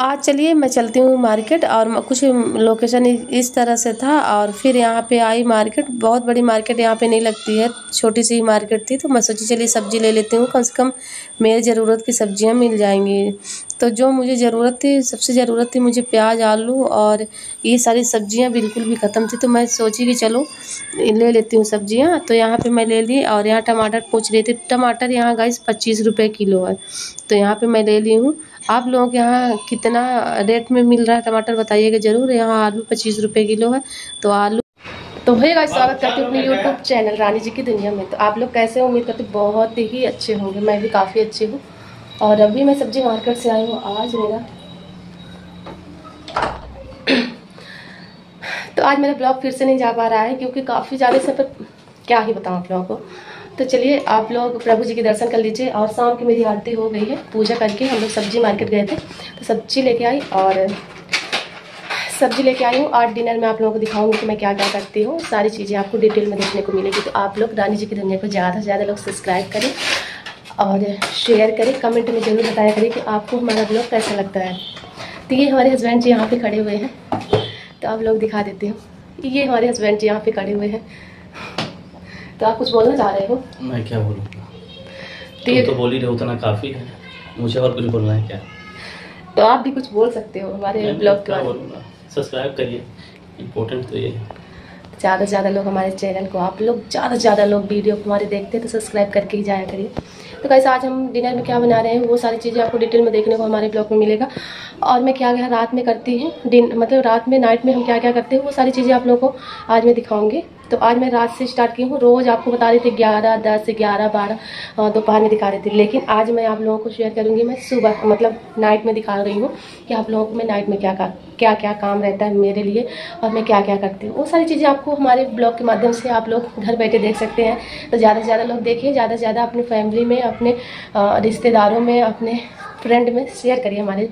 आज चलिए मैं चलती हूँ मार्केट और कुछ लोकेशन इस तरह से था और फिर यहाँ पे आई मार्केट। बहुत बड़ी मार्केट यहाँ पे नहीं लगती है, छोटी सी मार्केट थी, तो मैं सोची चलिए सब्ज़ी ले लेती हूँ, कम से कम मेरी ज़रूरत की सब्जियाँ मिल जाएंगी। तो जो मुझे ज़रूरत थी, सबसे ज़रूरत थी मुझे प्याज, आलू और ये सारी सब्जियाँ बिल्कुल भी ख़त्म थी। तो मैं सोची कि चलो ले लेती हूँ सब्जियाँ। तो यहाँ पे मैं ले ली और यहाँ टमाटर पूछ रही थी। टमाटर यहाँ गाइस 25 रुपये किलो है, तो यहाँ पे मैं ले ली हूँ। आप लोगों के यहाँ कितना रेट में मिल रहा है टमाटर बताइएगा ज़रूर। यहाँ आलू 25 रुपये किलो है। तो आलू तो है गाइस, स्वागत करती हूँ अपने यूट्यूब चैनल रानी जी की दुनिया में। तो आप लोग कैसे हो? उम्मीद करते बहुत ही अच्छे होंगे। मैं भी काफ़ी अच्छी हूँ और अभी मैं सब्जी मार्केट से आई हूँ। आज मेरा ब्लॉग फिर से नहीं जा पा रहा है क्योंकि काफ़ी ज़्यादा से क्या ही बताऊँ आप लोगों को। तो चलिए आप लोग प्रभु जी के दर्शन कर लीजिए। और शाम की मेरी आरती हो गई है, पूजा करके हम लोग सब्जी मार्केट गए थे, तो सब्जी लेके आई और सब्जी लेके आई हूँ। आज डिनर में आप लोगों को दिखाऊंगी कि मैं क्या क्या करती हूँ। सारी चीज़ें आपको डिटेल में देखने को मिलेगी। तो आप लोग रानी जी की दुनिया को ज़्यादा से ज़्यादा लोग सब्सक्राइब करें और शेयर करें, कमेंट में ज़रूर बताया करें कि आपको हमारा ब्लॉग कैसा लगता है। तो ये हमारे हस्बैंड जी यहाँ पे खड़े हुए हैं, तो आप लोग दिखा देते हो। ये हमारे हस्बैंड जी यहाँ पे खड़े हुए हैं। तो आप कुछ बोलना चाह रहे हो? मैं क्या बोलूँगा, तुम तो बोल ही रहे हो, उतना काफ़ी है। मुझे और कुछ बोलना है क्या? तो आप भी कुछ बोल सकते हो हमारे ब्लॉग के बारे में। सब्सक्राइब करिए, इम्पोर्टेंट तो ये है। ज़्यादा से ज़्यादा लोग हमारे चैनल को, आप लोग ज़्यादा से ज़्यादा लोग वीडियो को हमारे देखते हैं, तो सब्सक्राइब करके ही जाया करिए। तो गाइस आज हम डिनर में क्या बना रहे हैं वो सारी चीज़ें आपको डिटेल में देखने को हमारे ब्लॉग में मिलेगा। और मैं क्या क्या रात में करती हूँ, मतलब रात में नाइट में हम क्या क्या करते हैं वो सारी चीज़ें आप लोगों को आज मैं दिखाऊंगी। तो आज मैं रात से स्टार्ट की हूँ। रोज़ आपको बता रही थी 11, 10, 11, 12 दोपहर में दिखा रही थी, लेकिन आज मैं आप लोगों को शेयर करूँगी। मैं सुबह मतलब नाइट में दिखा रही हूँ कि आप लोगों को मैं नाइट में क्या काम रहता है मेरे लिए और मैं क्या क्या करती हूँ। वो सारी चीज़ें आपको हमारे ब्लॉग के माध्यम से आप लोग घर बैठे देख सकते हैं। तो ज़्यादा से ज़्यादा लोग देखिए, ज़्यादा से ज़्यादा अपनी फैमिली में, अपने रिश्तेदारों में, अपने फ्रेंड में शेयर करिए हमारे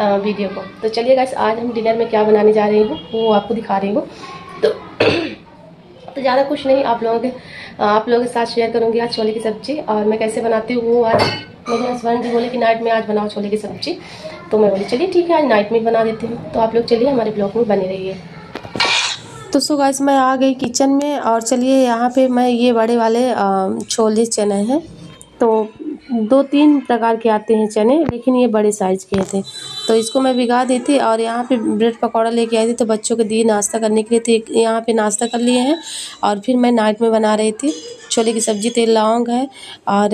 वीडियो को। तो चलिए गाइस आज हम डिनर में क्या बनाने जा रही हूँ वो आपको दिखा रही हूँ। तो ज़्यादा कुछ नहीं, आप लोगों के साथ शेयर करूँगी आज छोले की सब्ज़ी। और मैं कैसे बनाती हूँ वो आज मेरे हस्बैंड जी बोले कि नाइट में आज बनाओ छोले की सब्ज़ी, तो मैं बोली चलिए ठीक है आज नाइट में बना देती हूँ। तो आप लोग चलिए हमारे ब्लॉग में बने रहिए। तो सो गाइस मैं आ गई किचन में और चलिए यहाँ पे मैं ये बड़े वाले छोले चने हैं। तो 2-3 प्रकार के आते हैं चने, लेकिन ये बड़े साइज़ के थे, तो इसको मैं भिगा दी थी। और यहाँ पे ब्रेड पकौड़ा लेके आई थी, तो बच्चों के दिए नाश्ता करने के लिए। तो यहाँ पे नाश्ता कर लिए हैं और फिर मैं नाइट में बना रही थी छोले की सब्ज़ी। तेल लौंग है और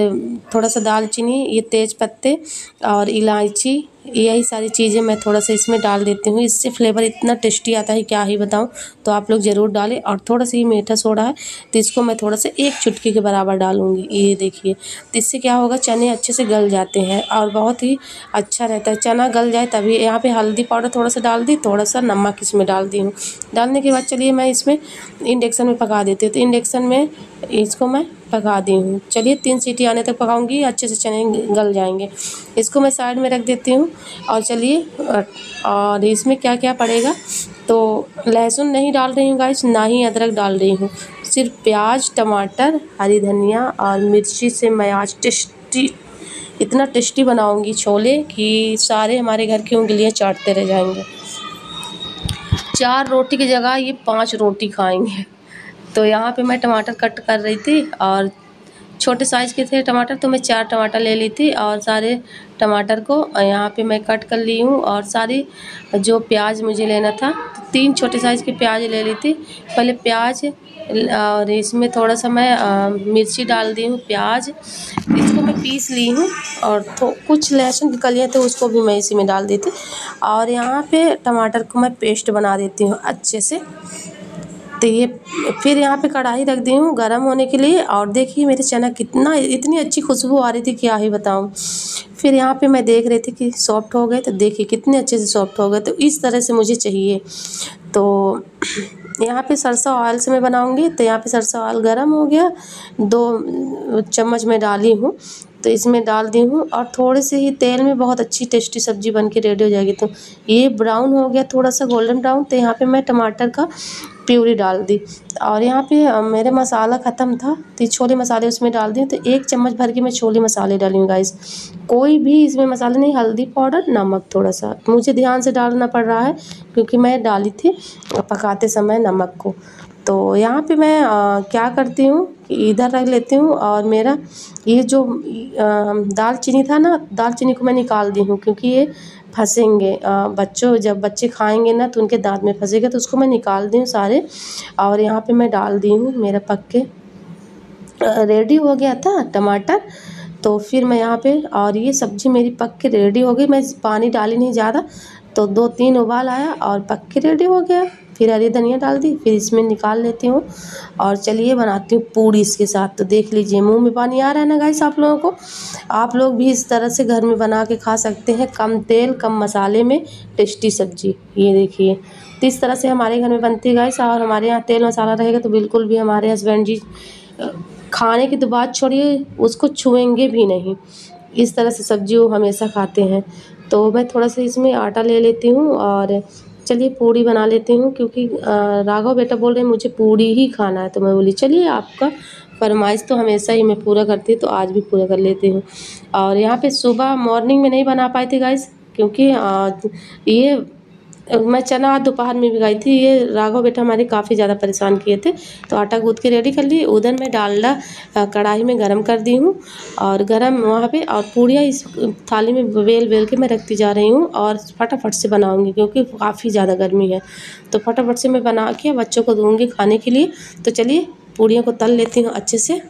थोड़ा सा दालचीनी, ये तेज पत्ते और इलायची, यही सारी चीज़ें मैं थोड़ा सा इसमें डाल देती हूँ। इससे फ्लेवर इतना टेस्टी आता है क्या ही बताऊँ। तो आप लोग ज़रूर डालें। और थोड़ा सा ये मीठा सोडा है, तो इसको मैं थोड़ा सा 1 चुटकी के बराबर डालूँगी। ये देखिए, तो इससे क्या होगा, चने अच्छे से गल जाते हैं और बहुत ही अच्छा रहता है। चना गल जाए तभी। यहाँ पे हल्दी पाउडर थोड़ा सा डाल दी, थोड़ा सा नमक इसमें डाल दी हूँ। डालने के बाद चलिए मैं इसमें इंडक्शन में पका देती हूँ। तो इंडक्शन में इसको मैं पका दी हूँ। चलिए 3 सीटी आने तक पकाऊंगी, अच्छे से चने गल जाएंगे। इसको मैं साइड में रख देती हूँ। और चलिए और इसमें क्या क्या पड़ेगा, तो लहसुन नहीं डाल रही हूँ गाइस, ना ही अदरक डाल रही हूँ। सिर्फ प्याज, टमाटर, हरी धनिया और मिर्ची से मैं आज इतना टेस्टी बनाऊंगी छोले कि सारे हमारे घर की उंगलियां चाटते रह जाएंगे। 4 रोटी की जगह ये 5 रोटी खाएंगे। तो यहाँ पे मैं टमाटर कट कर रही थी और छोटे साइज़ के थे टमाटर, तो मैं 4 टमाटर ले ली थी और सारे टमाटर को यहाँ पे मैं कट कर ली हूँ। और सारी जो प्याज मुझे लेना था, तो 3 छोटे साइज़ के प्याज ले ली थी। पहले प्याज और इसमें थोड़ा सा मैं मिर्ची डाल दी हूँ, प्याज इसको मैं पीस ली हूँ। और कुछ लहसुन की कलियाँ तो उसको भी मैं इसी में डाल दी थी। और यहाँ पे टमाटर को मैं पेस्ट बना देती हूँ अच्छे से। तो ये फिर यहाँ पे कढ़ाई रख दी हूँ गरम होने के लिए। और देखिए मेरे चना इतनी अच्छी खुशबू आ रही थी क्या ही बताऊँ। फिर यहाँ पे मैं देख रही थी कि सॉफ्ट हो गए, तो देखिए कितने अच्छे से सॉफ्ट हो गए। तो इस तरह से मुझे चाहिए। तो यहाँ पे सरसों ऑयल से मैं बनाऊँगी। तो यहाँ पे सरसों ऑयल गरम हो गया, 2 चम्मच मैं डाली हूँ, तो इसमें डाल दी हूँ। और थोड़े से ही तेल में बहुत अच्छी टेस्टी सब्ज़ी बन के रेडी हो जाएगी। तो ये ब्राउन हो गया, थोड़ा सा गोल्डन ब्राउन। तो यहाँ पे मैं टमाटर का प्यूरी डाल दी। और यहाँ पे मेरे मसाला ख़त्म था तो छोले मसाले उसमें डाल दिए, तो 1 चम्मच भर के मैं छोले मसाले डाली हूँ गाइस। कोई भी इसमें मसाला नहीं, हल्दी पाउडर, नमक थोड़ा सा मुझे ध्यान से डालना पड़ रहा है क्योंकि मैं डाली थी पकाते समय नमक को। तो यहाँ पे मैं क्या करती हूँ कि इधर रख लेती हूँ, और मेरा ये जो दालचीनी था ना, दालचीनी को मैं निकाल दी हूँ क्योंकि ये फंसेंगे बच्चों, जब बच्चे खाएंगे ना तो उनके दांत में फंसेगा, तो उसको मैं निकाल दी हूँ सारे। और यहाँ पे मैं डाल दी हूँ, मेरा पक के रेडी हो गया था टमाटर। तो फिर मैं यहाँ पे, और ये सब्ज़ी मेरी पक के रेडी हो गई, मैं पानी डाली नहीं ज़्यादा, तो 2-3 उबाल आया और पक के रेडी हो गया। फिर हरी धनिया डाल दी, फिर इसमें निकाल लेती हूँ और चलिए बनाती हूँ पूड़ी इसके साथ। तो देख लीजिए मुंह में पानी आ रहा है ना गाइस आप लोगों को। आप लोग भी इस तरह से घर में बना के खा सकते हैं, कम तेल कम मसाले में टेस्टी सब्जी। ये देखिए तो इस तरह से हमारे घर में बनती है गाइस। और हमारे यहाँ तेल मसाला रहेगा तो बिल्कुल भी हमारे हस्बैंड जी खाने की तो बात छोड़िए, उसको छुएंगे भी नहीं। इस तरह से सब्जी वो हमेशा खाते हैं। तो मैं थोड़ा सा इसमें आटा ले लेती हूँ और चलिए पूड़ी बना लेती हूँ, क्योंकि राघव बेटा बोल रहे हैं मुझे पूड़ी ही खाना है। तो मैं बोली चलिए आपका फरमाइश तो हमेशा ही मैं पूरा करती हूँ, तो आज भी पूरा कर लेती हूँ। और यहाँ पे सुबह मॉर्निंग में नहीं बना पाई थी गाइस, क्योंकि ये मैं चना दोपहर में भिगाई थी। ये राघव बेटा हमारे काफ़ी ज़्यादा परेशान किए थे, तो आटा गूँथ के रेडी कर ली। उधर मैं डालडा कढ़ाई में गरम कर दी हूँ, और गरम वहाँ पे, और पूड़ियाँ इस थाली में बेल बेल के मैं रखती जा रही हूँ, और फटाफट से बनाऊँगी क्योंकि काफ़ी ज़्यादा गर्मी है। तो फटाफट से मैं बना के बच्चों को दूँगी खाने के लिए। तो चलिए पूड़ियों को तल लेती हूँ अच्छे से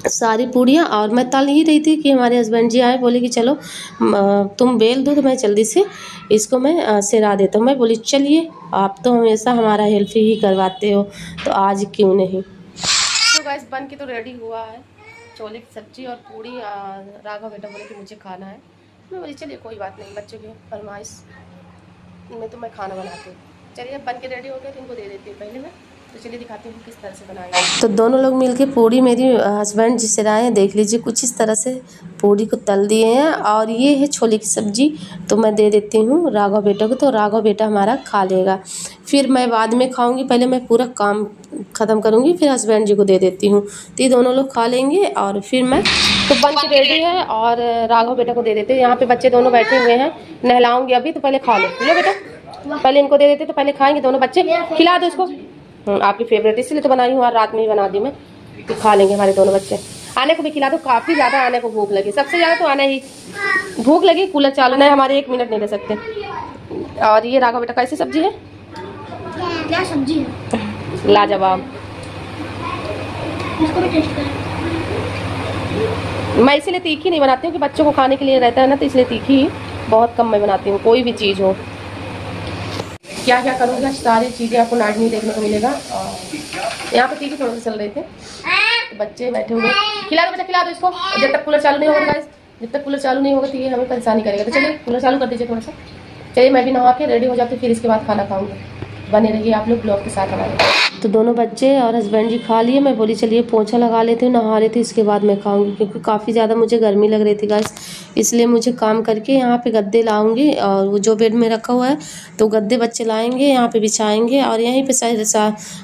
सारी पूड़ियाँ। और मैं तल ही रही थी कि हमारे हस्बैंड जी आए, बोले कि चलो तुम बेल दो, तो मैं जल्दी से इसको मैं सिरा देता हूँ। मैं बोली चलिए आप तो हमेशा हमारा हेल्प ही करवाते हो, तो आज क्यों नहीं। तो गाइस बन के तो रेडी हुआ है छोले की सब्जी और पूड़ी। राघव बेटा बोले कि मुझे खाना है, मैं बोली चलिए कोई बात नहीं, बच्चों की फरमाइश में तो मैं खाना बनाती हूँ। चलिए बन के रेडी हो गया तो इनको दे देती हूँ पहले मैं। तो चलिए दिखाती हूँ किस तरह से बनाएंगे। तो दोनों लोग मिलके पूड़ी मेरी हस्बैंड जी सिराए हैं, देख लीजिए कुछ इस तरह से पूड़ी को तल दिए हैं। और ये है छोले की सब्जी, तो मैं दे देती हूँ राघव बेटा को, तो राघव बेटा हमारा खा लेगा। फिर मैं बाद में खाऊंगी, पहले मैं पूरा काम ख़त्म करूँगी, फिर हस्बैंड जी को दे देती हूँ, तो ये दोनों लोग खा लेंगे। और फिर मैं तो बन के रेडी है और राघव बेटा को दे देते हैं। यहाँ पे बच्चे दोनों बैठे हुए हैं, नहलाऊंगी अभी, तो पहले खा लो बेटा, पहले इनको दे देते तो पहले खाएंगे दोनों बच्चे। खिला दो इसको, आपकी फेवरेट इसलिए तो बनाई हूँ, और रात में ही बना दी मैं, तो खा लेंगे हमारे दोनों बच्चे। आने को भी खिला दो, काफ़ी ज़्यादा आने को भूख लगी, सबसे ज़्यादा तो आने ही भूख लगी। कूलर चालू नहीं, हमारे 1 मिनट नहीं ले सकते। और ये राघव बेटा कैसी सब्जी है, क्या सब्जी है, लाजवाब। इसको भी टेस्ट करें। मैं इसलिए तीखी नहीं बनाती हूँ कि बच्चों को खाने के लिए रहता है ना, तो इसलिए तीखी ही बहुत कम मैं बनाती हूँ, कोई भी चीज़ हो। क्या क्या करूँगा सारी चीज़ें आपको नाइट में देखने को मिलेगा। और यहाँ पे टीवी थोड़े से चल रहे थे, तो बच्चे बैठे हुए। खिला दो बेटा, खिला दो इसको, जब तक कूलर चालू नहीं होगा गाइस, जब तक कूलर चालू नहीं होगा तो ये हमें परेशानी करेगा। तो चलिए कूलर चालू कर दीजिए थोड़ा सा। चलिए मैं भी नहा के रेडी हो जाती हूँ, फिर इसके बाद खाना खाऊँगी। बने रहिए आप लोग ब्लॉग के साथ हमारे। तो दोनों बच्चे और हस्बैंड जी खा लिए, मैं बोली चलिए पोंछा लगा लेती हूँ, नहा लेती हूँ, इसके बाद मैं खाऊंगी, क्योंकि काफ़ी ज़्यादा मुझे गर्मी लग रही थी गाइस। इसलिए मुझे काम करके यहाँ पे गद्दे लाऊंगी, और वो जो बेड में रखा हुआ है तो गद्दे बच्चे लाएंगे, यहाँ पे बिछाएंगे, और यहीं पे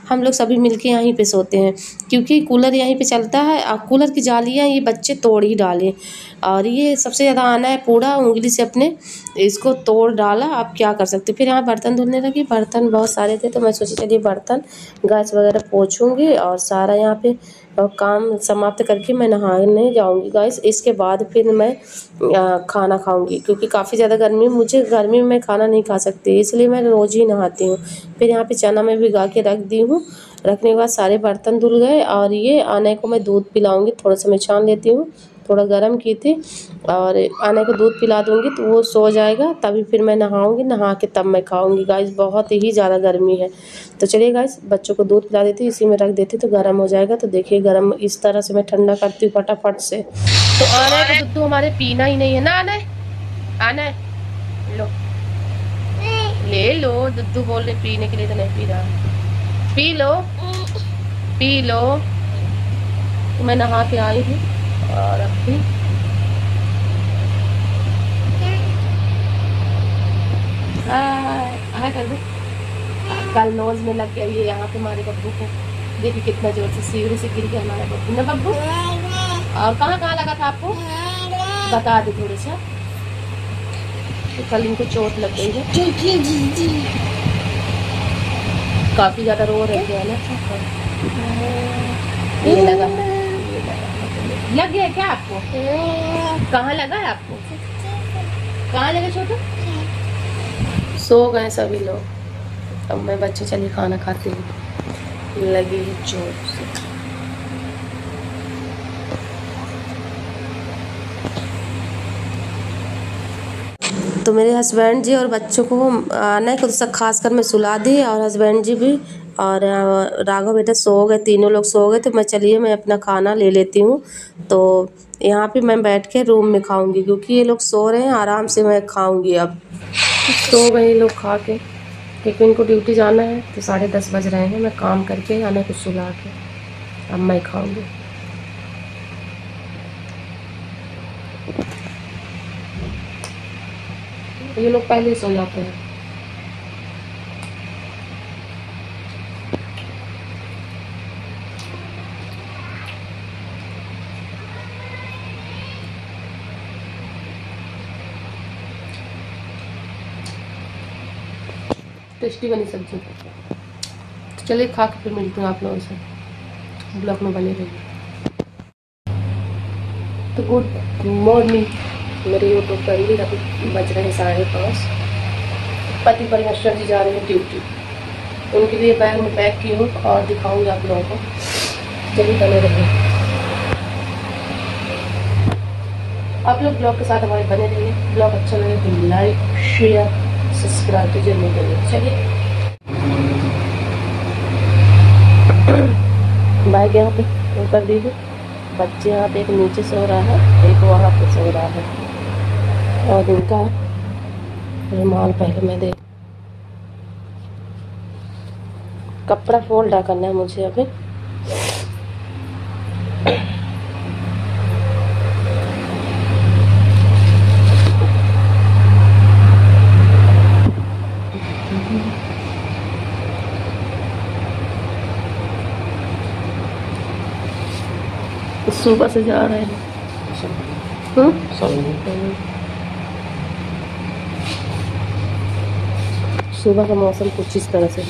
हम लोग सभी मिलके यहीं पे सोते हैं, क्योंकि कूलर यहीं पे चलता है। और कूलर की जालियाँ ये बच्चे तोड़ ही डाले, और ये सबसे ज़्यादा आना है पूरा उंगली से अपने इसको तोड़ डाला। आप क्या कर सकते। फिर यहाँ बर्तन धुलने लगी, बर्तन बहुत सारे थे, तो मैं सोची चलिए बर्तन गैस वगैरह पोंछूंगी, और सारा यहाँ पे काम समाप्त करके मैं नहाने जाऊंगी गाइस। इसके बाद फिर मैं खाना खाऊंगी, क्योंकि काफ़ी ज़्यादा गर्मी, मुझे गर्मी में मैं खाना नहीं खा सकती, इसलिए मैं रोज़ ही नहाती हूँ। फिर यहाँ पे चना मैं भिगा के रख दी हूँ, रखने के बाद सारे बर्तन धुल गए। और ये आने को मैं दूध पिलाऊंगी, थोड़ा सा मैं छान लेती हूँ, थोड़ा गर्म की थी, और आने को दूध पिला दूंगी तो वो सो जाएगा, तभी फिर मैं नहाऊंगी, नहा के तब मैं खाऊंगी गाइस। बहुत ही ज़्यादा गर्मी है। तो चलिए गाइस बच्चों को दूध पिला देती, इसी में रख देती तो गर्म हो जाएगा। तो देखिए गर्म इस तरह से मैं ठंडा करती हूँ फटाफट से। तो आने को दूध हमारे पीना ही नहीं है ना, आने लो ले लो, दुद्धू बोल रहे पीने के लिए, तो नहीं पी रहा, पी लो पी लो। तो मैं नहा के आई हूँ, और अभी हाय कर दो, कल नोज में लग गया ये यहाँ पे हमारे बब्बू को। देखिए कितना जोर से सीढ़ी से गिर गया हमारा बब्बू ना बब्बू। और कहाँ कहाँ लगा था आपको बता दे थोड़ा सा। तो कल इनको चोट लग गई है, काफी ज्यादा रो रहे थे ना। ये लगा लग गया क्या आपको? कहाँ लगा है आपको? कहाँ लगा छोटू? सो गए सभी लोग। अब मैं बच्चे चलिए खाना खाती हूँ, लगी है चोट से। तो मेरे हस्बैंड जी और बच्चों को आने को तो खास कर मैं सुला दी, और हस्बैंड जी भी और राघव बेटा सो गए, तीनों लोग सो गए। तो मैं चलिए मैं अपना खाना ले लेती हूँ। तो यहाँ पे मैं बैठ के रूम में खाऊंगी, क्योंकि ये लोग सो रहे हैं, आराम से मैं खाऊंगी। अब सो गए लोग खा के, क्योंकि इनको ड्यूटी जाना है। तो 10:30 बज रहे हैं, मैं काम करके आने को सुला के अब मैं खाऊंगी। ये लोग पहले ही सो जाते हैं। टेस्टी बनी सब्जी। तो चलिए खा के फिर मिलती हूँ आप लोगों से, ब्लॉग में बने रहिए। तो गुड मॉर्निंग मेरे यूट्यूब फैमिली। अभी बज रहे हैं 5:30। पति परमेश्वर जी जा रहे हैं ड्यूटी, उनके लिए बैग में पैक की हूँ और दिखाऊंगी आप लोगों को। चलिए बने रहिए, आप लोग ब्लॉग के साथ हमारे बने रहिए। ब्लॉग अच्छा लगे तो लाइक शेयर सब्सक्राइब तो जरूर करिए। चलिए बैग यहाँ पे ऊपर दीजिए। बच्चे यहाँ पे एक नीचे सो रहा है, एक वहाँ पे सो रहा है, और इनका रुमाल पहले मैं दे। कपड़ा फोल्ड करना है मुझे अभी। सुबह से जा रहे हैं। सुबह का मौसम कुछ इस तरह से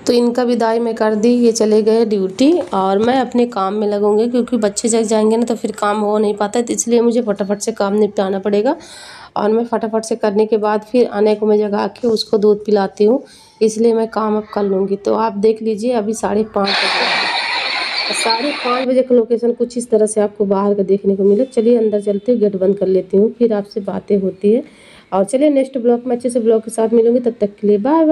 तो इनका विदाई मैं कर दी, ये चले गए ड्यूटी और मैं अपने काम में लगूंगी, क्योंकि बच्चे जग जाएंगे ना तो फिर काम हो नहीं पाता है। तो इसलिए मुझे फटाफट से काम निपटाना पड़ेगा, और मैं फटाफट से करने के बाद फिर आने को मैं जगा के उसको दूध पिलाती हूँ, इसलिए मैं काम अब कर लूँगी। तो आप देख लीजिए अभी 5:30 बजे, 5:30 बजे का लोकेशन कुछ इस तरह से आपको बाहर का देखने को मिले। चलिए अंदर चलते हैं, गेट बंद कर लेती हूँ, फिर आपसे बातें होती है। और चलिए नेक्स्ट ब्लॉग में अच्छे से ब्लॉग के साथ मिलूंगी, तब तक के लिए बाय।